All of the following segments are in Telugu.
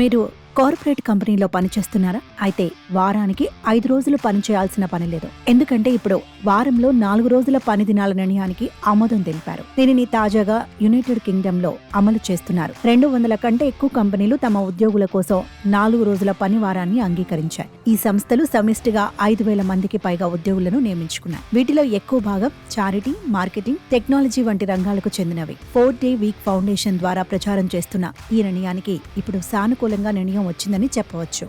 మీరు కార్పొరేట్ కంపెనీలో పనిచేస్తున్నారా? అయితే వారానికి 5 రోజులు పనిచేయాల్సిన పని లేదు. ఎందుకంటే ఇప్పుడు వారంలో 4 రోజుల పని దినాల నిర్ణయానికి ఆమోదం తెలిపారు. దీనిని తాజాగా యునైటెడ్ కింగ్డమ్ లో అమలు చేస్తున్నారు. 200 కంటే ఎక్కువ కంపెనీలు తమ ఉద్యోగుల కోసం 4 రోజుల పని వారాన్ని అంగీకరించాయి. ఈ సంస్థలు సమిష్టిగా 5,000 మందికి పైగా ఉద్యోగులను నియమించుకున్నాయి. వీటిలో ఎక్కువ భాగం చారిటీ, మార్కెటింగ్, టెక్నాలజీ వంటి రంగాలకు చెందినవి. 4 Day Week ఫౌండేషన్ ద్వారా ప్రచారం చేస్తున్న ఈ నిర్ణయానికి ఇప్పుడు సానుకూలంగా నిర్ణయం వచ్చిందని చెప్పవచ్చు.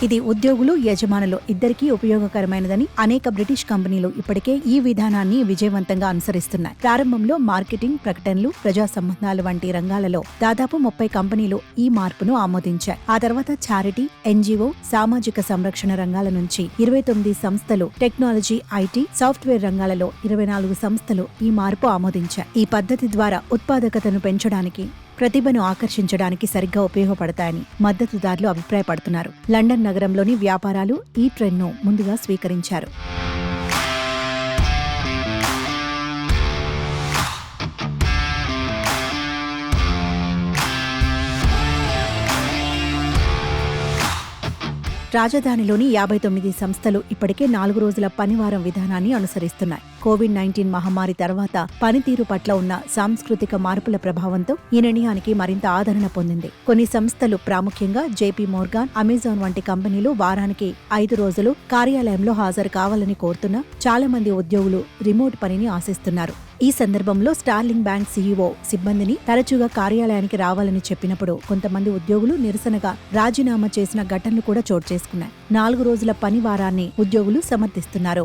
ఇది ఉద్యోగులు, యజమానులు ఇద్దరికీ ఉపయోగకరమైనదని అనేక బ్రిటిష్ కంపెనీలు ఇప్పటికే ఈ విధానాన్ని విజయవంతంగా అనుసరిస్తున్నాయి. ప్రారంభంలో మార్కెటింగ్, ప్రకటనలు, ప్రజా సంబంధాలు వంటి రంగాలలో దాదాపు 30 కంపెనీలు ఈ మార్పును ఆమోదించాయి. ఆ తర్వాత చారిటీ, ఎన్జీఓ, సామాజిక సంరక్షణ రంగాల నుంచి 29 సంస్థలు, టెక్నాలజీ, ఐటీ, సాఫ్ట్వేర్ రంగాలలో 24 సంస్థలు ఈ మార్పు ఆమోదించాయి. ఈ పద్ధతి ద్వారా ఉత్పాదకతను పెంచడానికి, ప్రతిభను ఆకర్షించడానికి సరిగ్గా ఉపయోగపడతాయని మద్దతుదారులు అభిప్రాయపడుతున్నారు. లండన్ నగరంలోని వ్యాపారాలు ఈ ట్రెండ్ను ముందుగా స్వీకరించారు. రాజధానిలోని 59 సంస్థలు ఇప్పటికే 4 రోజుల పనివారం విధానాన్ని అనుసరిస్తున్నాయి. కోవిడ్-19 మహమ్మారి తర్వాత పనితీరు పట్ల ఉన్న సాంస్కృతిక మార్పుల ప్రభావంతో ఈ నిర్ణయానికి మరింత ఆదరణ పొందింది. కొన్ని సంస్థలు, ప్రాముఖ్యంగా జేపీ మోర్గాన్, అమెజాన్ వంటి కంపెనీలు వారానికి 5 రోజులు కార్యాలయంలో హాజరు కావాలని కోరుతున్నా చాలా మంది ఉద్యోగులు రిమోట్ పనిని ఆశిస్తున్నారు. ఈ సందర్భంలో స్టార్లింగ్ బ్యాంక్ సీఈఓ సిబ్బందిని తరచుగా కార్యాలయానికి రావాలని చెప్పినప్పుడు కొంతమంది ఉద్యోగులు నిరసనగా రాజీనామా చేసిన ఘటనలు కూడా చోటు చేసుకున్నాయి. 4 రోజుల పని వారాన్ని ఉద్యోగులు సమర్థిస్తున్నారు.